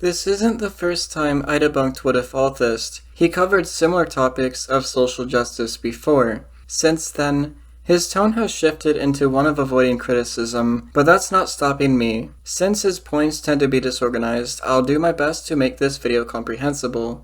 This isn't the first time I debunked Whatifalthist. He covered similar topics of social justice before. Since then, his tone has shifted into one of avoiding criticism, but that's not stopping me. Since his points tend to be disorganized, I'll do my best to make this video comprehensible.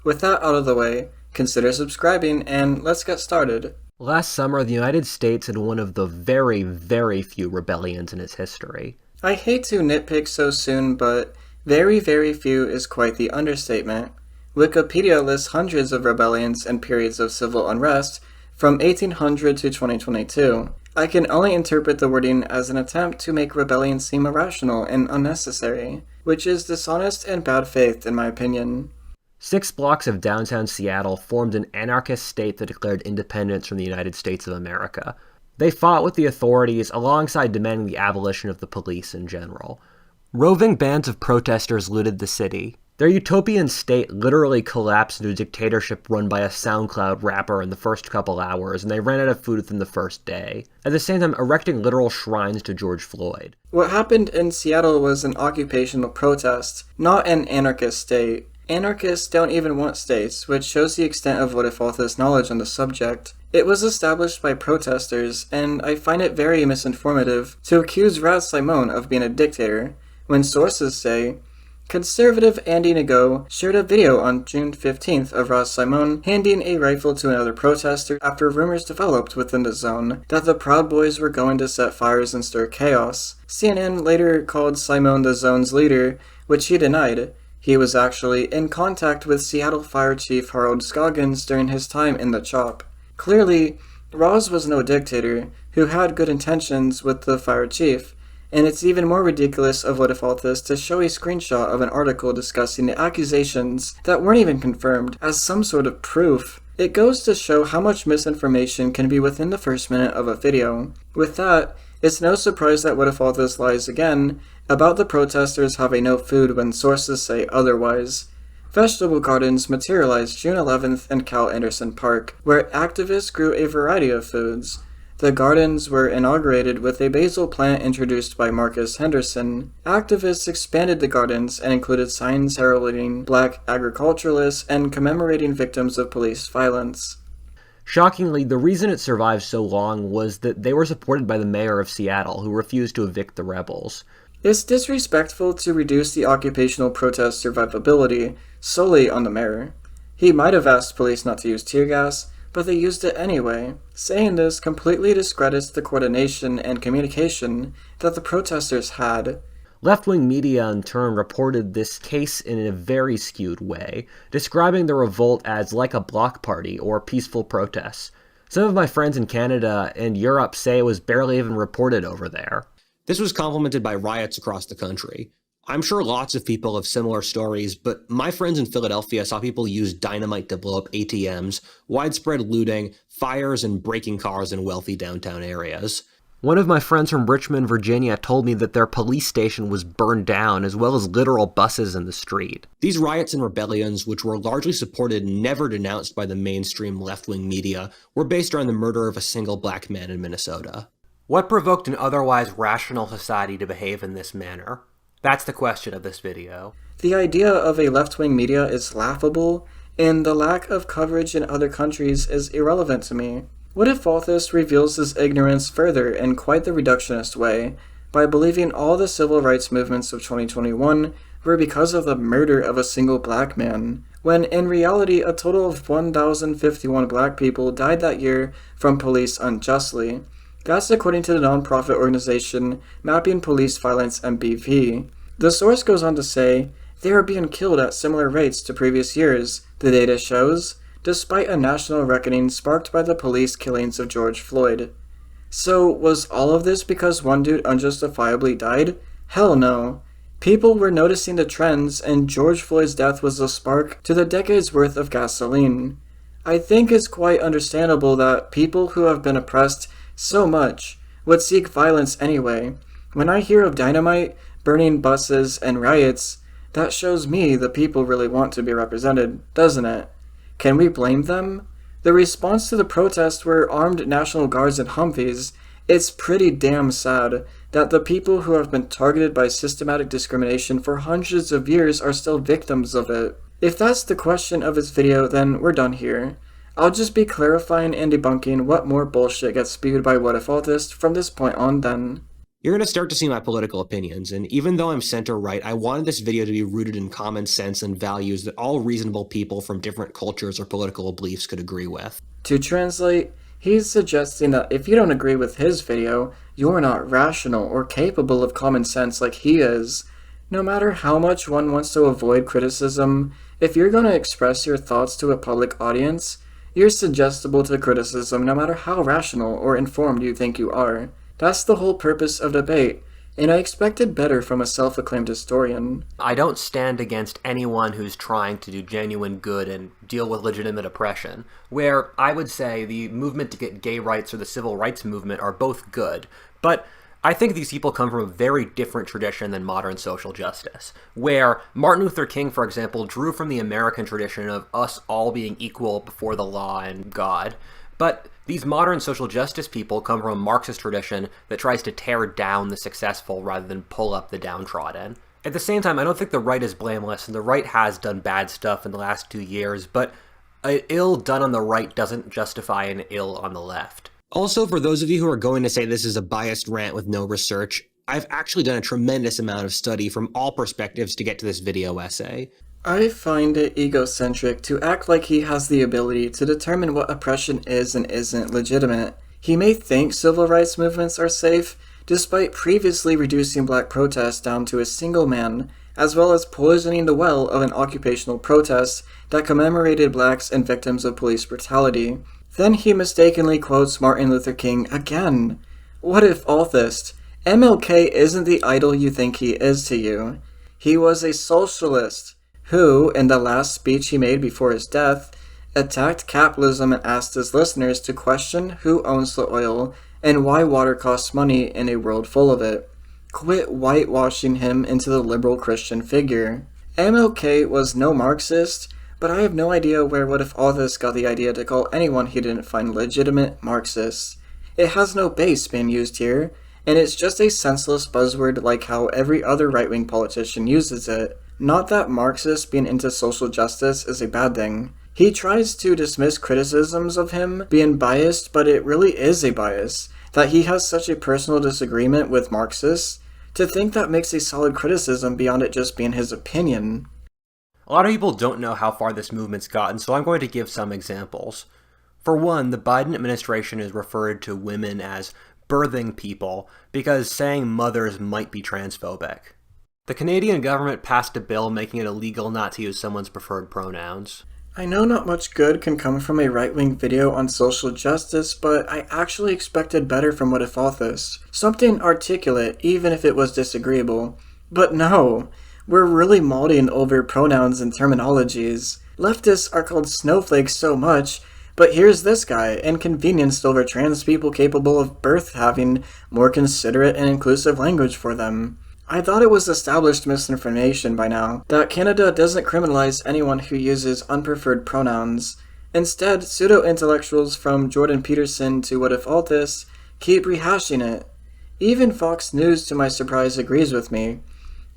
With that out of the way, consider subscribing and let's get started. Last summer, the United States had one of the very, very few rebellions in its history. I hate to nitpick so soon, but very, very few is quite the understatement. Wikipedia lists hundreds of rebellions and periods of civil unrest from 1800 to 2022. I can only interpret the wording as an attempt to make rebellion seem irrational and unnecessary, which is dishonest and bad faith in my opinion. 6 blocks of downtown Seattle formed an anarchist state that declared independence from the United States of America. They fought with the authorities alongside demanding the abolition of the police in general. Roving bands of protesters looted the city. Their utopian state literally collapsed into a dictatorship run by a SoundCloud rapper in the first couple hours, and they ran out of food within the first day, at the same time erecting literal shrines to George Floyd. What happened in Seattle was an occupational protest, not an anarchist state. Anarchists don't even want states, which shows the extent of Whatifalthist's knowledge on the subject. It was established by protesters, and I find it very misinformative to accuse Raz Simone of being a dictator, when sources say, conservative Andy Nago shared a video on June 15th of Raz Simone handing a rifle to another protester after rumors developed within the zone that the Proud Boys were going to set fires and stir chaos. CNN later called Simone the zone's leader, which he denied. He was actually in contact with Seattle Fire Chief Harold Scoggins during his time in the CHOP. Clearly, Raz was no dictator who had good intentions with the fire chief, and it's even more ridiculous of Whatifalthist to show a screenshot of an article discussing the accusations that weren't even confirmed as some sort of proof. It goes to show how much misinformation can be within the first minute of a video. With that, it's no surprise that Whatifalthist lies again about the protesters having no food when sources say otherwise. Vegetable gardens materialized June 11th in Cal Anderson Park, where activists grew a variety of foods. The gardens were inaugurated with a basil plant introduced by Marcus Henderson. Activists expanded the gardens and included signs heralding black agriculturalists and commemorating victims of police violence. Shockingly, the reason it survived so long was that they were supported by the mayor of Seattle, who refused to evict the rebels. It's disrespectful to reduce the occupational protest survivability solely on the mayor. He might have asked police not to use tear gas, but they used it anyway. Saying this completely discredits the coordination and communication that the protesters had. Left-wing media, in turn, reported this case in a very skewed way, describing the revolt as like a block party or peaceful protests. Some of my friends in Canada and Europe say it was barely even reported over there. This was complemented by riots across the country. I'm sure lots of people have similar stories, but my friends in Philadelphia saw people use dynamite to blow up ATMs, widespread looting, fires, and breaking cars in wealthy downtown areas. One of my friends from Richmond, Virginia told me that their police station was burned down, as well as literal buses in the street. These riots and rebellions, which were largely supported and never denounced by the mainstream left-wing media, were based around the murder of a single black man in Minnesota. What provoked an otherwise rational society to behave in this manner? That's the question of this video. The idea of a left-wing media is laughable, and the lack of coverage in other countries is irrelevant to me. Whatifalthist reveals his ignorance further in quite the reductionist way, by believing all the civil rights movements of 2021 were because of the murder of a single black man, when in reality a total of 1,051 black people died that year from police unjustly. That's according to the nonprofit organization Mapping Police Violence MPV. The source goes on to say, they are being killed at similar rates to previous years, the data shows, despite a national reckoning sparked by the police killings of George Floyd. So, was all of this because one dude unjustifiably died? Hell no. People were noticing the trends, and George Floyd's death was the spark to the decade's worth of gasoline. I think it's quite understandable that people who have been oppressed so much would seek violence anyway. When I hear of dynamite, burning buses, and riots, that shows me the people really want to be represented, doesn't it? Can we blame them? The response to the protest were armed National Guards and Humvees. It's pretty damn sad that the people who have been targeted by systematic discrimination for hundreds of years are still victims of it. If that's the question of his video, then we're done here. I'll just be clarifying and debunking what more bullshit gets spewed by Whatifalthist from this point on then. You're going to start to see my political opinions, and even though I'm center-right, I wanted this video to be rooted in common sense and values that all reasonable people from different cultures or political beliefs could agree with. To translate, he's suggesting that if you don't agree with his video, you're not rational or capable of common sense like he is. No matter how much one wants to avoid criticism, if you're going to express your thoughts to a public audience, you're suggestible to criticism no matter how rational or informed you think you are. That's the whole purpose of debate, and I expected better from a self-acclaimed historian. I don't stand against anyone who's trying to do genuine good and deal with legitimate oppression, where I would say the movement to get gay rights or the civil rights movement are both good, but I think these people come from a very different tradition than modern social justice, where Martin Luther King, for example, drew from the American tradition of us all being equal before the law and God, but these modern social justice people come from a Marxist tradition that tries to tear down the successful rather than pull up the downtrodden. At the same time, I don't think the right is blameless, and the right has done bad stuff in the last 2 years, but an ill done on the right doesn't justify an ill on the left. Also, for those of you who are going to say this is a biased rant with no research, I've actually done a tremendous amount of study from all perspectives to get to this video essay. I find it egocentric to act like he has the ability to determine what oppression is and isn't legitimate. He may think civil rights movements are safe, despite previously reducing black protests down to a single man, as well as poisoning the well of an occupational protest that commemorated blacks and victims of police brutality. Then he mistakenly quotes Martin Luther King again. Whatifalthist, MLK isn't the idol you think he is to you. He was a socialist who, in the last speech he made before his death, attacked capitalism and asked his listeners to question who owns the oil and why water costs money in a world full of it. Quit whitewashing him into the liberal Christian figure. MLK was no Marxist, but I have no idea where Whatifalthist got the idea to call anyone he didn't find legitimate Marxists. It has no base being used here, and it's just a senseless buzzword like how every other right-wing politician uses it. Not that Marxists being into social justice is a bad thing. He tries to dismiss criticisms of him being biased, but it really is a bias. That he has such a personal disagreement with Marxists, to think that makes a solid criticism beyond it just being his opinion. A lot of people don't know how far this movement's gotten, so I'm going to give some examples. For one, the Biden administration has referred to women as birthing people because saying mothers might be transphobic. The Canadian government passed a bill making it illegal not to use someone's preferred pronouns. I know not much good can come from a right-wing video on social justice, but I actually expected better from Whatifalthist. Something articulate, even if it was disagreeable. But no, we're really molding over pronouns and terminologies. Leftists are called snowflakes so much, but here's this guy, inconvenienced over trans people capable of birth having more considerate and inclusive language for them. I thought it was established misinformation by now, that Canada doesn't criminalize anyone who uses unpreferred pronouns. Instead, pseudo-intellectuals from Jordan Peterson to Whatifalthist keep rehashing it. Even Fox News, to my surprise, agrees with me.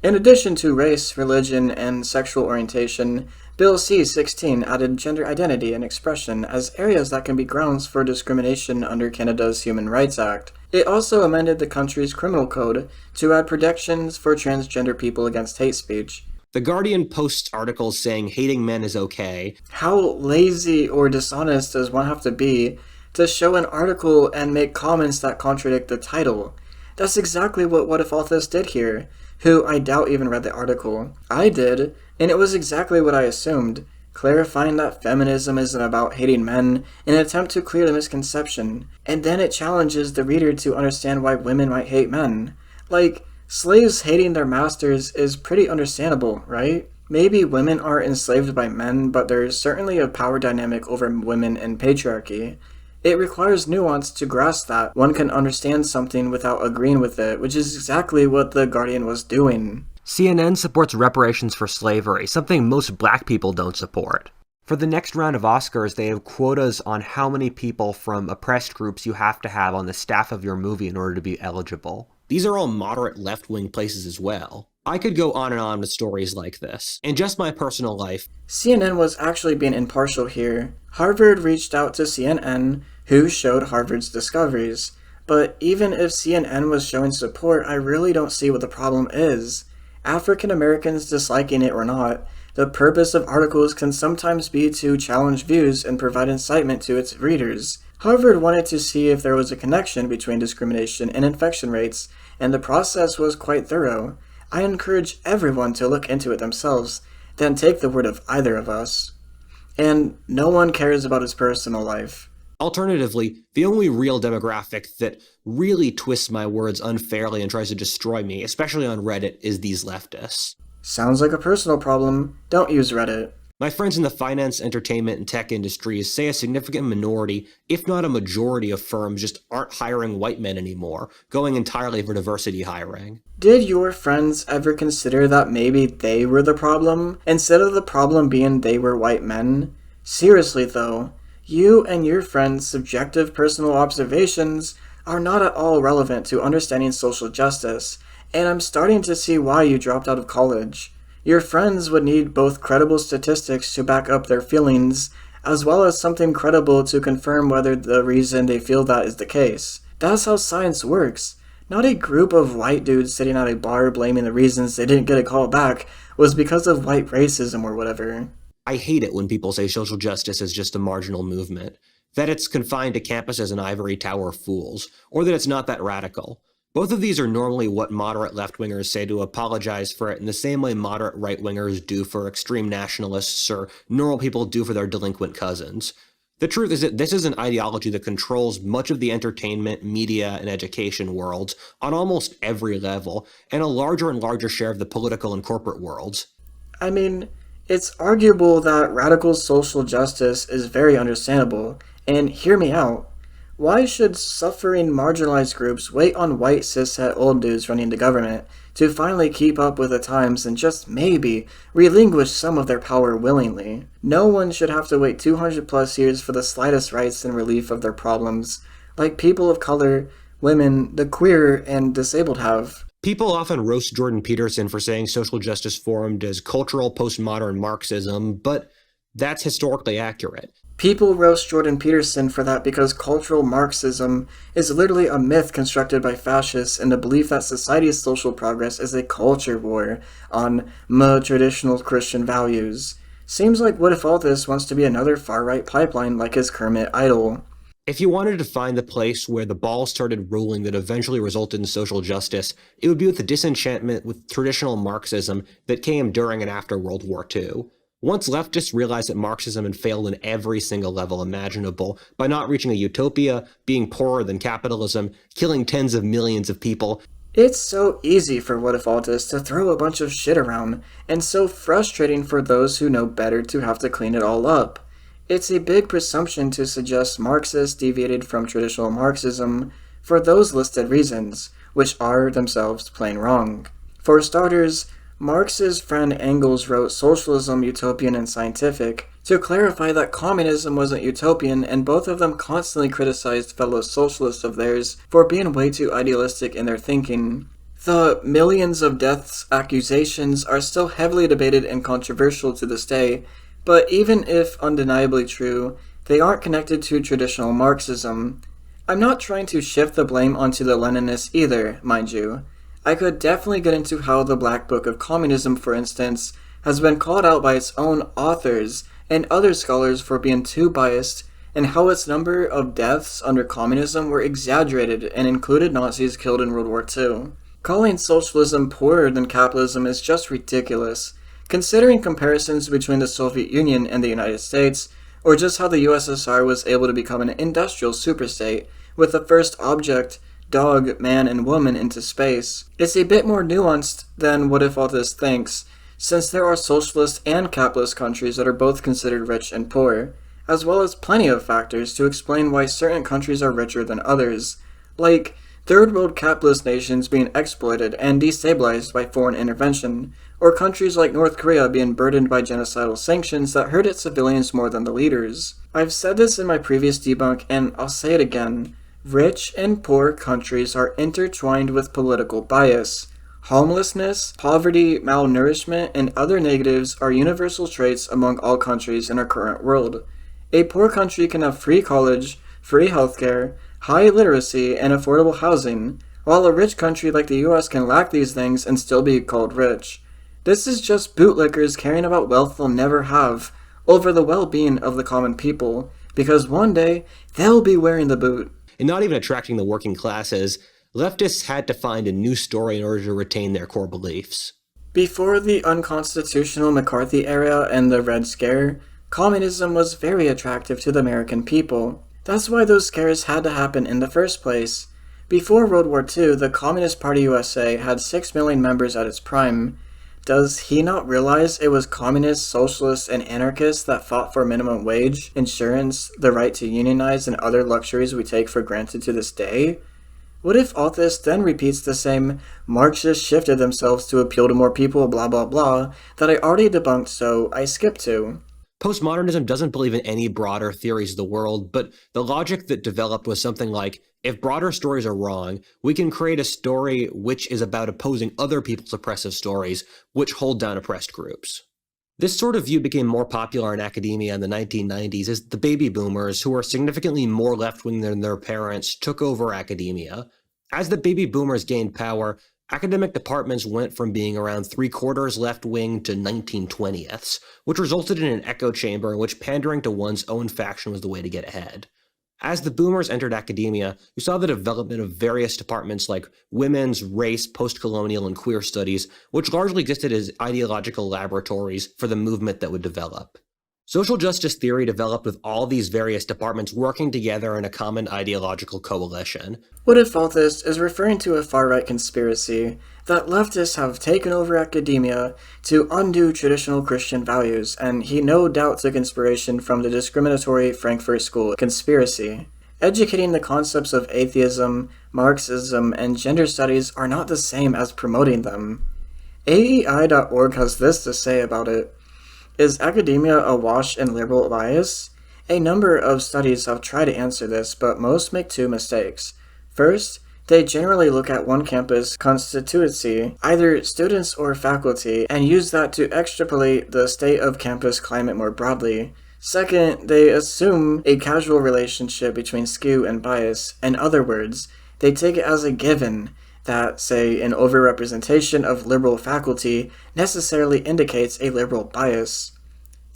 In addition to race, religion, and sexual orientation, Bill C-16 added gender identity and expression as areas that can be grounds for discrimination under Canada's Human Rights Act. It also amended the country's criminal code to add protections for transgender people against hate speech. The Guardian posts articles saying hating men is okay. How lazy or dishonest does one have to be to show an article and make comments that contradict the title? That's exactly what Whatifalthist did here, who I doubt even read the article. I did, and it was exactly what I assumed, clarifying that feminism isn't about hating men in an attempt to clear the misconception, and then it challenges the reader to understand why women might hate men. Like, slaves hating their masters is pretty understandable, right? Maybe women are enslaved by men, but there's certainly a power dynamic over women in patriarchy. It requires nuance to grasp that one can understand something without agreeing with it, which is exactly what The Guardian was doing. CNN supports reparations for slavery, something most black people don't support. For the next round of Oscars, they have quotas on how many people from oppressed groups you have to have on the staff of your movie in order to be eligible. these are all moderate left-wing places as well. I could go on and on with stories like this. In just my personal life, CNN was actually being impartial here. Harvard reached out to CNN, who showed Harvard's discoveries. But even if CNN was showing support, I really don't see what the problem is. African Americans disliking it or not, the purpose of articles can sometimes be to challenge views and provide incitement to its readers. Harvard wanted to see if there was a connection between discrimination and infection rates, and the process was quite thorough. I encourage everyone to look into it themselves, then take the word of either of us. And no one cares about his personal life. Alternatively, the only real demographic that really twists my words unfairly and tries to destroy me, especially on Reddit, is these leftists. Sounds like a personal problem. Don't use Reddit. My friends in the finance, entertainment, and tech industries say a significant minority, if not a majority of firms, just aren't hiring white men anymore, going entirely for diversity hiring. Did your friends ever consider that maybe they were the problem, instead of the problem being they were white men? Seriously though, you and your friends' subjective personal observations are not at all relevant to understanding social justice, and I'm starting to see why you dropped out of college. Your friends would need both credible statistics to back up their feelings, as well as something credible to confirm whether the reason they feel that is the case. That's how science works. Not a group of white dudes sitting at a bar blaming the reasons they didn't get a call back was because of white racism or whatever. I hate it when people say social justice is just a marginal movement, that it's confined to campuses and ivory tower fools, or that it's not that radical. Both of these are normally what moderate left-wingers say to apologize for it in the same way moderate right-wingers do for extreme nationalists or normal people do for their delinquent cousins. The truth is that this is an ideology that controls much of the entertainment, media, and education worlds on almost every level, and a larger and larger share of the political and corporate worlds. I mean, it's arguable that radical social justice is very understandable, and hear me out. Why should suffering marginalized groups wait on white cishet old dudes running the government to finally keep up with the times and just maybe relinquish some of their power willingly? No one should have to wait 200 plus years for the slightest rights and relief of their problems, like people of color, women, the queer, and disabled have. People often roast Jordan Peterson for saying social justice formed as cultural postmodern Marxism, but that's historically accurate. People roast Jordan Peterson for that because cultural Marxism is literally a myth constructed by fascists in the belief that society's social progress is a culture war on traditional Christian values. Seems like Whatifalthist wants to be another far-right pipeline like his Kermit idol. If you wanted to find the place where the ball started rolling that eventually resulted in social justice, it would be with the disenchantment with traditional Marxism that came during and after World War II. Once leftists realized that Marxism had failed in every single level imaginable by not reaching a utopia, being poorer than capitalism, killing tens of millions of people, it's so easy for Whatifalthist to throw a bunch of shit around, and so frustrating for those who know better to have to clean it all up. It's a big presumption to suggest Marxists deviated from traditional Marxism for those listed reasons, which are themselves plain wrong. For starters, Marx's friend Engels wrote Socialism, Utopian, and Scientific to clarify that communism wasn't utopian, and both of them constantly criticized fellow socialists of theirs for being way too idealistic in their thinking. The millions of deaths accusations are still heavily debated and controversial to this day, but even if undeniably true, they aren't connected to traditional Marxism. I'm not trying to shift the blame onto the Leninists either, mind you. I could definitely get into how the Black Book of Communism, for instance, has been called out by its own authors and other scholars for being too biased, and how its number of deaths under communism were exaggerated and included Nazis killed in World War II. Calling socialism poorer than capitalism is just ridiculous, considering comparisons between the Soviet Union and the United States, or just how the USSR was able to become an industrial superstate with the first object, dog, man, and woman into space. It's a bit more nuanced than Whatifalthist thinks, since there are socialist and capitalist countries that are both considered rich and poor, as well as plenty of factors to explain why certain countries are richer than others, like third world capitalist nations being exploited and destabilized by foreign intervention, or countries like North Korea being burdened by genocidal sanctions that hurt its civilians more than the leaders. I've said this in my previous debunk, and I'll say it again. Rich and poor countries are intertwined with political bias. Homelessness, poverty, malnourishment, and other negatives are universal traits among all countries in our current world. A poor country can have free college, free healthcare, high literacy, and affordable housing, while a rich country like the US can lack these things and still be called rich. This is just bootlickers caring about wealth they'll never have over the well-being of the common people, because one day they'll be wearing the boot. And not even attracting the working classes, leftists had to find a new story in order to retain their core beliefs. Before the unconstitutional McCarthy era and the Red Scare, communism was very attractive to the American people. That's why those scares had to happen in the first place. Before World War II, the Communist Party USA had 6 million members at its prime. Does he not realize it was communists, socialists, and anarchists that fought for minimum wage, insurance, the right to unionize, and other luxuries we take for granted to this day? Whatifalthist then repeats the same Marxists shifted themselves to appeal to more people blah blah blah that I already debunked, so I skip to. Postmodernism doesn't believe in any broader theories of the world, but the logic that developed was something like, if broader stories are wrong, we can create a story which is about opposing other people's oppressive stories, which hold down oppressed groups. This sort of view became more popular in academia in the 1990s as the baby boomers, who were significantly more left-wing than their parents, took over academia. As the baby boomers gained power, academic departments went from being around 3/4 left-wing to 19/20ths, which resulted in an echo chamber in which pandering to one's own faction was the way to get ahead. As the boomers entered academia, you saw the development of various departments like women's, race, post-colonial, and queer studies, which largely existed as ideological laboratories for the movement that would develop. Social justice theory developed with all these various departments working together in a common ideological coalition. Whatifalthist is referring to a far-right conspiracy that leftists have taken over academia to undo traditional Christian values, and he no doubt took inspiration from the discriminatory Frankfurt School conspiracy. Educating the concepts of atheism, Marxism, and gender studies are not the same as promoting them. AEI.org has this to say about it. Is academia awash in liberal bias? A number of studies have tried to answer this, but most make two mistakes. First, they generally look at one campus constituency, either students or faculty, and use that to extrapolate the state of campus climate more broadly. Second, they assume a causal relationship between skew and bias. In other words, they take it as a given that, say, an overrepresentation of liberal faculty necessarily indicates a liberal bias.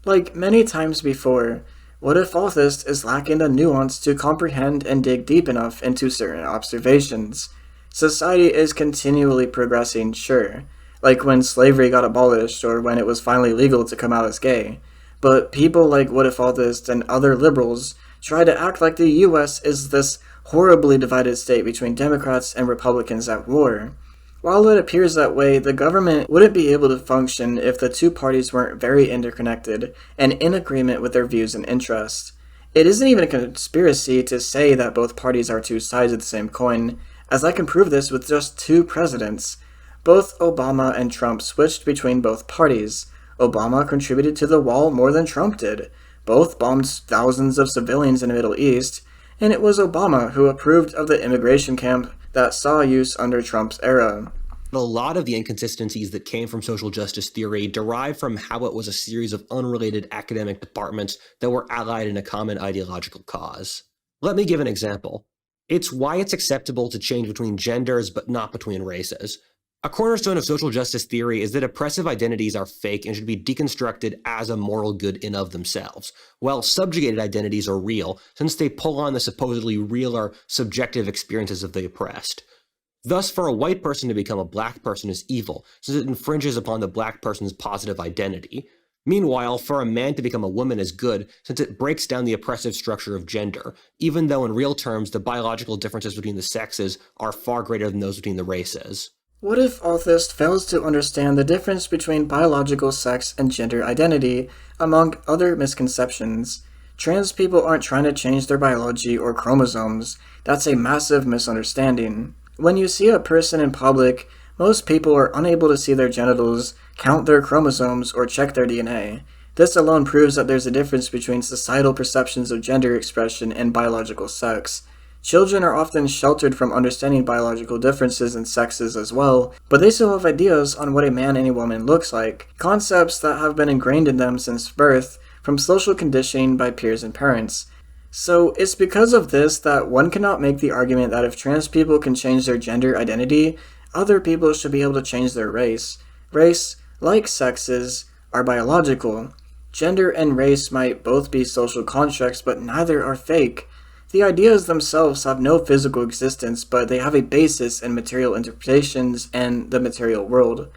Like many times before, Whatifalthist is lacking the nuance to comprehend and dig deep enough into certain observations. Society is continually progressing, sure, like when slavery got abolished or when it was finally legal to come out as gay, but people like Whatifalthist and other liberals try to act like the US is this horribly divided state between Democrats and Republicans at war. While it appears that way, the government wouldn't be able to function if the two parties weren't very interconnected and in agreement with their views and interests. It isn't even a conspiracy to say that both parties are two sides of the same coin, as I can prove this with just 2 presidents. Both Obama and Trump switched between both parties. Obama contributed to the wall more than Trump did. Both bombed thousands of civilians in the Middle East, and it was Obama who approved of the immigration camp that saw use under Trump's era. A lot of the inconsistencies that came from social justice theory derive from how it was a series of unrelated academic departments that were allied in a common ideological cause. Let me give an example. It's why it's acceptable to change between genders but not between races. A cornerstone of social justice theory is that oppressive identities are fake and should be deconstructed as a moral good in of themselves, while subjugated identities are real, since they pull on the supposedly real or subjective experiences of the oppressed. Thus, for a white person to become a black person is evil, since it infringes upon the black person's positive identity. Meanwhile, for a man to become a woman is good, since it breaks down the oppressive structure of gender, even though in real terms the biological differences between the sexes are far greater than those between the races. Whatifalthist fails to understand the difference between biological sex and gender identity, among other misconceptions. Trans people aren't trying to change their biology or chromosomes. That's a massive misunderstanding. When you see a person in public, most people are unable to see their genitals, count their chromosomes, or check their DNA. This alone proves that there's a difference between societal perceptions of gender expression and biological sex. Children are often sheltered from understanding biological differences in sexes as well, but they still have ideas on what a man and a woman looks like, concepts that have been ingrained in them since birth from social conditioning by peers and parents. So it's because of this that one cannot make the argument that if trans people can change their gender identity, other people should be able to change their race. Race, like sexes, are biological. Gender and race might both be social constructs, but neither are fake. The ideas themselves have no physical existence, but they have a basis in material interpretations and the material world.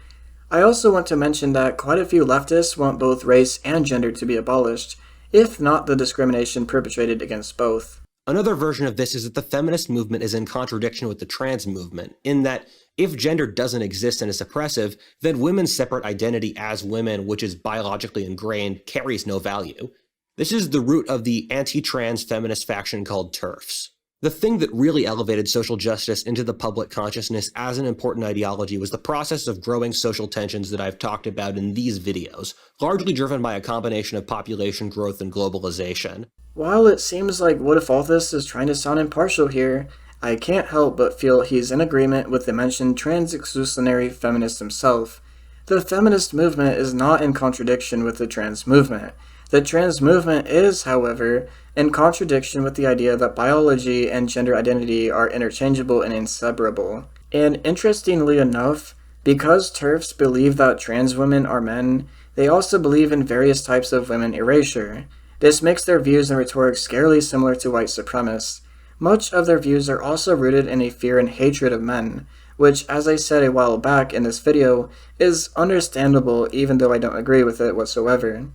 I also want to mention that quite a few leftists want both race and gender to be abolished, if not the discrimination perpetrated against both. Another version of this is that the feminist movement is in contradiction with the trans movement, in that if gender doesn't exist and is oppressive, then women's separate identity as women, which is biologically ingrained, carries no value. This is the root of the anti-trans feminist faction called TERFs. The thing that really elevated social justice into the public consciousness as an important ideology was the process of growing social tensions that I've talked about in these videos, largely driven by a combination of population growth and globalization. While it seems like Whatifalthist is trying to sound impartial here, I can't help but feel he's in agreement with the mentioned trans-exclusionary feminist himself. The feminist movement is not in contradiction with the trans movement. The trans movement is, however, in contradiction with the idea that biology and gender identity are interchangeable and inseparable. And interestingly enough, because TERFs believe that trans women are men, they also believe in various types of women erasure. This makes their views and rhetoric scarily similar to white supremacists. Much of their views are also rooted in a fear and hatred of men, which, as I said a while back in this video, is understandable even though I don't agree with it whatsoever.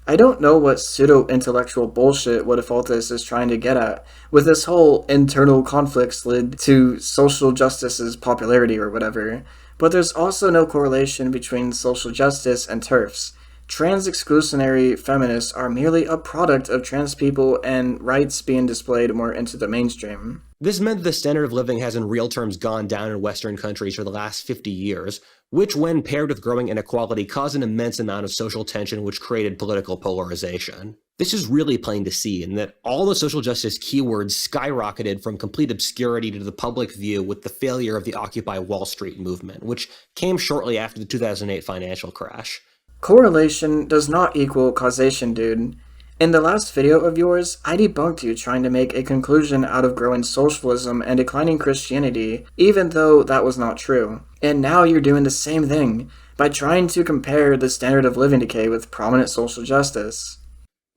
I don't know what pseudo-intellectual bullshit Whatifalthist is trying to get at with this whole internal conflicts led to social justice's popularity or whatever, but there's also no correlation between social justice and TERFs. Trans-exclusionary feminists are merely a product of trans people and rights being displayed more into the mainstream. This meant the standard of living has in real terms gone down in Western countries for the last 50 years, which when paired with growing inequality caused an immense amount of social tension which created political polarization. This is really plain to see in that all the social justice keywords skyrocketed from complete obscurity to the public view with the failure of the Occupy Wall Street movement, which came shortly after the 2008 financial crash. Correlation does not equal causation, dude. In the last video of yours, I debunked you trying to make a conclusion out of growing socialism and declining Christianity, even though that was not true. And now you're doing the same thing, by trying to compare the standard of living decay with prominent social justice.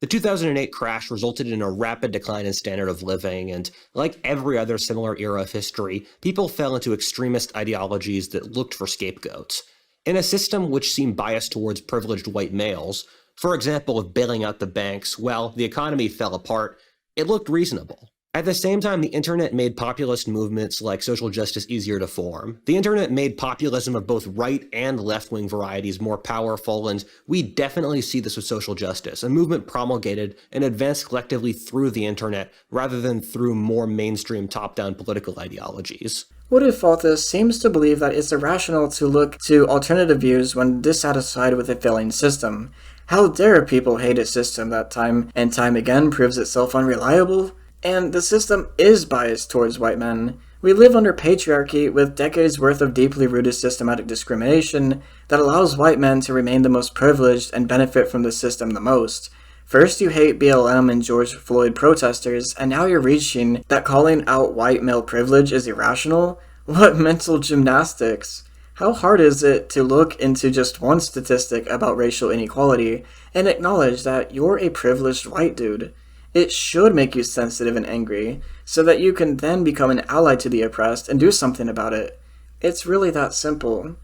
The 2008 crash resulted in a rapid decline in standard of living, and like every other similar era of history, people fell into extremist ideologies that looked for scapegoats. In a system which seemed biased towards privileged white males, for example, of bailing out the banks, well, the economy fell apart, it looked reasonable. At the same time, the internet made populist movements like social justice easier to form. The internet made populism of both right and left-wing varieties more powerful, and we definitely see this with social justice, a movement promulgated and advanced collectively through the internet rather than through more mainstream top-down political ideologies. Whatifalthist seems to believe that it's irrational to look to alternative views when dissatisfied with a failing system. How dare people hate a system that time and time again proves itself unreliable? And the system is biased towards white men. We live under patriarchy with decades worth of deeply rooted systematic discrimination that allows white men to remain the most privileged and benefit from the system the most. First you hate BLM and George Floyd protesters, and now you're reaching that calling out white male privilege is irrational? What mental gymnastics? How hard is it to look into just one statistic about racial inequality and acknowledge that you're a privileged white dude? It should make you sensitive and angry, so that you can then become an ally to the oppressed and do something about it. It's really that simple.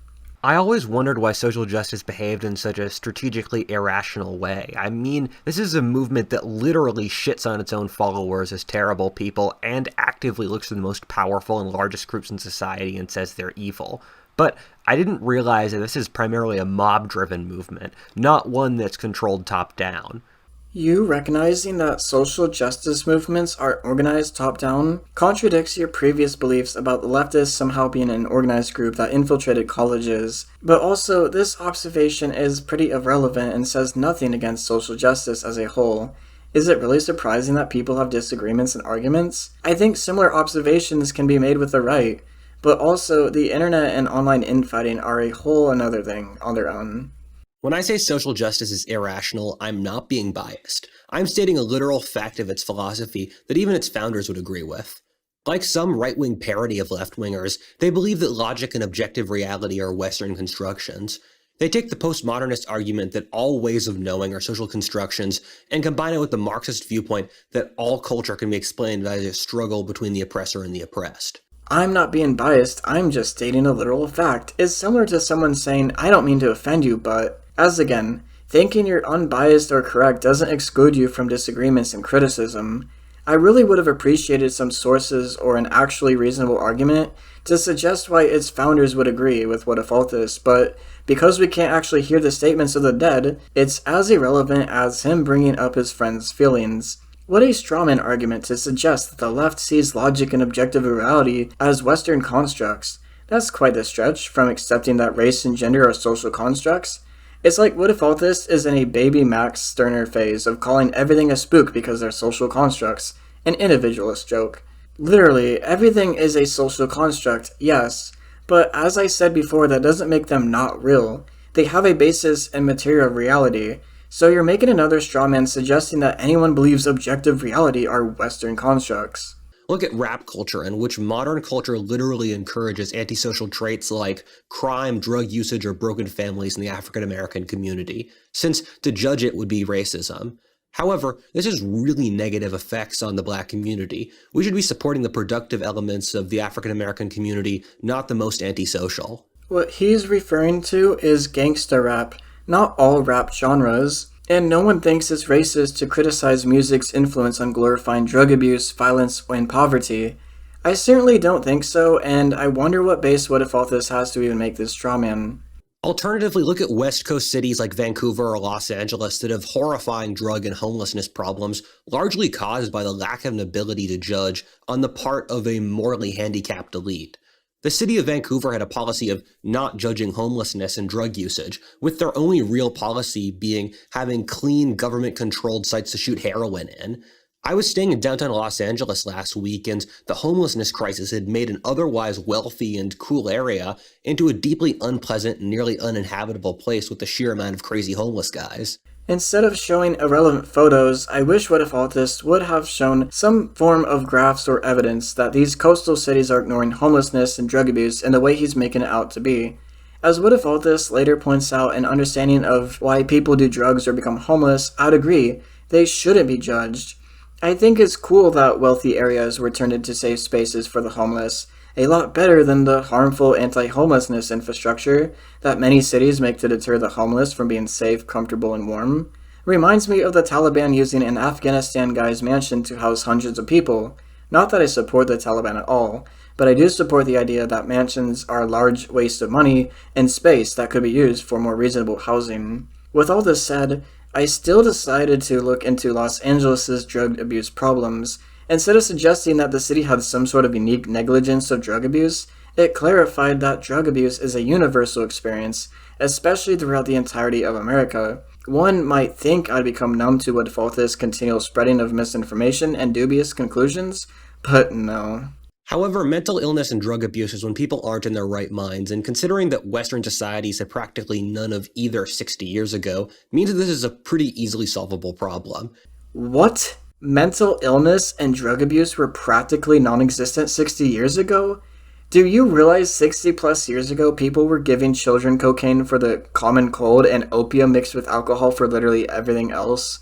I always wondered why social justice behaved in such a strategically irrational way. I mean, this is a movement that literally shits on its own followers as terrible people and actively looks to the most powerful and largest groups in society and says they're evil. But I didn't realize that this is primarily a mob-driven movement, not one that's controlled top-down. You recognizing that social justice movements are organized top-down contradicts your previous beliefs about the leftists somehow being an organized group that infiltrated colleges. But also, this observation is pretty irrelevant and says nothing against social justice as a whole. Is it really surprising that people have disagreements and arguments? I think similar observations can be made with the right, but also the internet and online infighting are a whole another thing on their own. When I say social justice is irrational, I'm not being biased. I'm stating a literal fact of its philosophy that even its founders would agree with. Like some right-wing parody of left-wingers, they believe that logic and objective reality are Western constructions. They take the postmodernist argument that all ways of knowing are social constructions and combine it with the Marxist viewpoint that all culture can be explained as a struggle between the oppressor and the oppressed. I'm not being biased, I'm just stating a literal fact. It's similar to someone saying, I don't mean to offend you, but, as again, thinking you're unbiased or correct doesn't exclude you from disagreements and criticism. I really would have appreciated some sources or an actually reasonable argument to suggest why its founders would agree with Whatifalthist, but because we can't actually hear the statements of the dead, it's as irrelevant as him bringing up his friend's feelings. What a strawman argument to suggest that the left sees logic and objective reality as Western constructs. That's quite the stretch from accepting that race and gender are social constructs. It's like Whatifalthist is in a baby Max Stirner phase of calling everything a spook because they're social constructs, an individualist joke. Literally, everything is a social construct, yes, but as I said before, that doesn't make them not real. They have a basis in material reality, so you're making another strawman suggesting that anyone believes objective reality are Western constructs. Look at rap culture, in which modern culture literally encourages antisocial traits like crime, drug usage, or broken families in the African American community, since to judge it would be racism. However, this has really negative effects on the Black community. We should be supporting the productive elements of the African American community, not the most antisocial. What he's referring to is gangsta rap, not all rap genres. And no one thinks it's racist to criticize music's influence on glorifying drug abuse, violence, and poverty. I certainly don't think so, and I wonder what base Whatifalthist has to even make this strawman. Alternatively, look at West Coast cities like Vancouver or Los Angeles that have horrifying drug and homelessness problems, largely caused by the lack of an ability to judge on the part of a morally handicapped elite. The city of Vancouver had a policy of not judging homelessness and drug usage, with their only real policy being having clean, government-controlled sites to shoot heroin in. I was staying in downtown Los Angeles last week, and the homelessness crisis had made an otherwise wealthy and cool area into a deeply unpleasant and nearly uninhabitable place with the sheer amount of crazy homeless guys. Instead of showing irrelevant photos, I wish Whatifalthist would have shown some form of graphs or evidence that these coastal cities are ignoring homelessness and drug abuse in the way he's making it out to be. As Whatifalthist later points out, an understanding of why people do drugs or become homeless, I'd agree, they shouldn't be judged. I think it's cool that wealthy areas were turned into safe spaces for the homeless, a lot better than the harmful anti-homelessness infrastructure that many cities make to deter the homeless from being safe, comfortable, and warm. Reminds me of the Taliban using an Afghanistan guy's mansion to house hundreds of people. Not that I support the Taliban at all, but I do support the idea that mansions are a large waste of money and space that could be used for more reasonable housing. With all this said, I still decided to look into Los Angeles' drug abuse problems. Instead of suggesting that the city had some sort of unique negligence of drug abuse, it clarified that drug abuse is a universal experience, especially throughout the entirety of America. One might think I'd become numb to Whatifalthist's continual spreading of misinformation and dubious conclusions, but no. However, mental illness and drug abuse is when people aren't in their right minds, and considering that Western societies had practically none of either 60 years ago, means that this is a pretty easily solvable problem. What? Mental illness and drug abuse were practically non-existent 60 years ago? Do you realize 60 plus years ago people were giving children cocaine for the common cold and opium mixed with alcohol for literally everything else?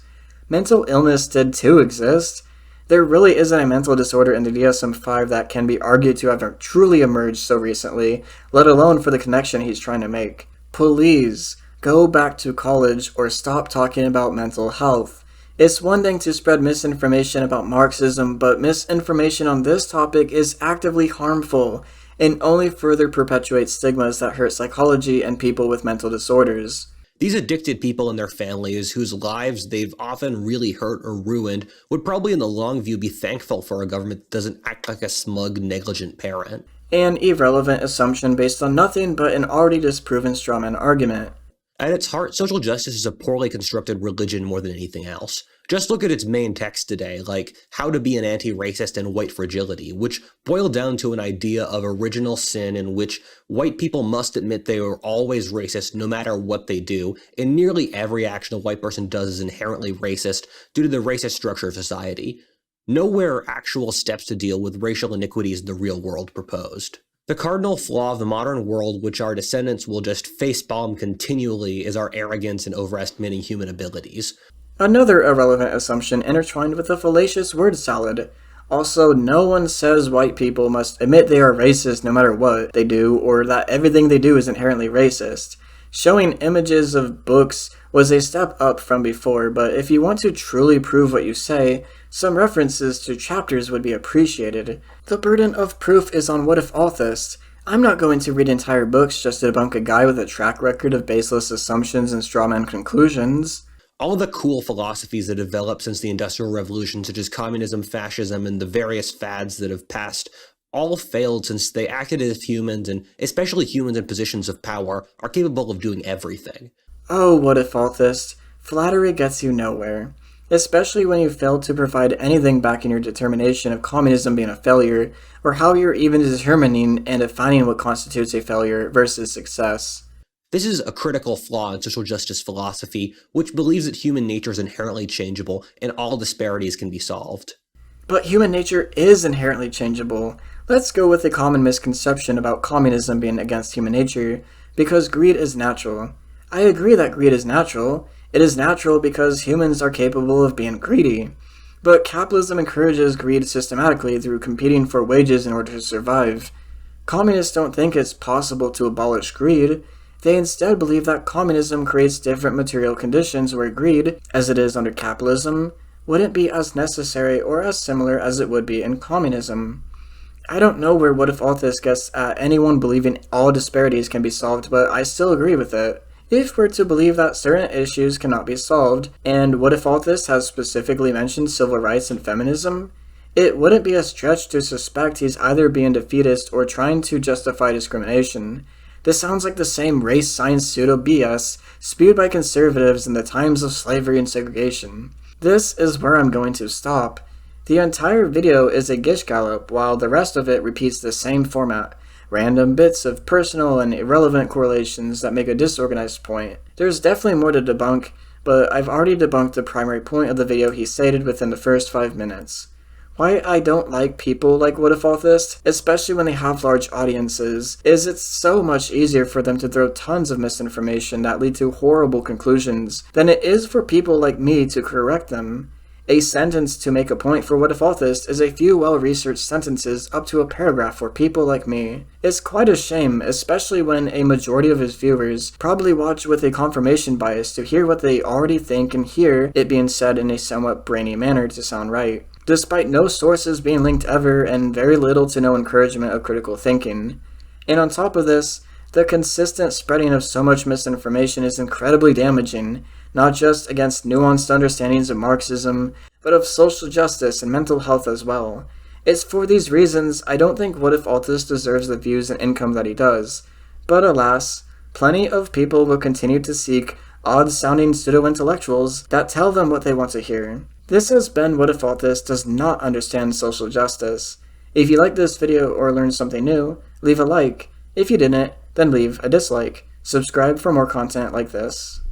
Mental illness did too exist. There really isn't a mental disorder in the DSM-5 that can be argued to have truly emerged so recently, let alone for the connection he's trying to make. Please, go back to college or stop talking about mental health. It's one thing to spread misinformation about Marxism, but misinformation on this topic is actively harmful and only further perpetuates stigmas that hurt psychology and people with mental disorders. These addicted people and their families, whose lives they've often really hurt or ruined, would probably in the long view be thankful for a government that doesn't act like a smug, negligent parent. An irrelevant assumption based on nothing but an already disproven strawman argument. At its heart, social justice is a poorly constructed religion more than anything else. Just look at its main text today, like How to Be an Anti-Racist and White Fragility, which boil down to an idea of original sin in which white people must admit they are always racist no matter what they do, and nearly every action a white person does is inherently racist due to the racist structure of society. Nowhere are actual steps to deal with racial inequities in the real world proposed. The cardinal flaw of the modern world, which our descendants will just facepalm continually, is our arrogance and overestimating human abilities. Another irrelevant assumption intertwined with a fallacious word salad. Also, no one says white people must admit they are racist no matter what they do, or that everything they do is inherently racist. Showing images of books was a step up from before, but if you want to truly prove what you say, some references to chapters would be appreciated. The burden of proof is on Whatifalthist. I'm not going to read entire books just to debunk a guy with a track record of baseless assumptions and strawman conclusions. All the cool philosophies that developed since the Industrial Revolution, such as communism, fascism, and the various fads that have passed, all failed since they acted as humans, and especially humans in positions of power, are capable of doing everything. Oh, Whatifalthist, flattery gets you nowhere. Especially when you fail to provide anything backing your determination of communism being a failure, or how you're even determining and defining what constitutes a failure versus success. This is a critical flaw in social justice philosophy, which believes that human nature is inherently changeable and all disparities can be solved. But human nature is inherently changeable. Let's go with a common misconception about communism being against human nature, because greed is natural. I agree that greed is natural. It is natural because humans are capable of being greedy. But capitalism encourages greed systematically through competing for wages in order to survive. Communists don't think it's possible to abolish greed. They instead believe that communism creates different material conditions where greed, as it is under capitalism, wouldn't be as necessary or as similar as it would be in communism. I don't know where Whatifalthist gets at anyone believing all disparities can be solved, but I still agree with it. If we're to believe that certain issues cannot be solved, and Whatifalthist has specifically mentioned civil rights and feminism, it wouldn't be a stretch to suspect he's either being defeatist or trying to justify discrimination. This sounds like the same race science pseudo-BS spewed by conservatives in the times of slavery and segregation. This is where I'm going to stop. The entire video is a gish gallop, while the rest of it repeats the same format. Random bits of personal and irrelevant correlations that make a disorganized point. There's definitely more to debunk, but I've already debunked the primary point of the video he stated within the first 5 minutes. Why I don't like people like Whatifalthist, especially when they have large audiences, is it's so much easier for them to throw tons of misinformation that lead to horrible conclusions than it is for people like me to correct them. A sentence to make a point for Whatifalthist is a few well-researched sentences up to a paragraph for people like me. It's quite a shame, especially when a majority of his viewers probably watch with a confirmation bias to hear what they already think and hear it being said in a somewhat brainy manner to sound right, despite no sources being linked ever and very little to no encouragement of critical thinking. And on top of this, the consistent spreading of so much misinformation is incredibly damaging, not just against nuanced understandings of Marxism, but of social justice and mental health as well. It's for these reasons I don't think Whatifalthist deserves the views and income that he does. But alas, plenty of people will continue to seek odd-sounding pseudo-intellectuals that tell them what they want to hear. This has been Whatifalthist Does Not Understand Social Justice. If you liked this video or learned something new, leave a like. If you didn't, then leave a dislike. Subscribe for more content like this.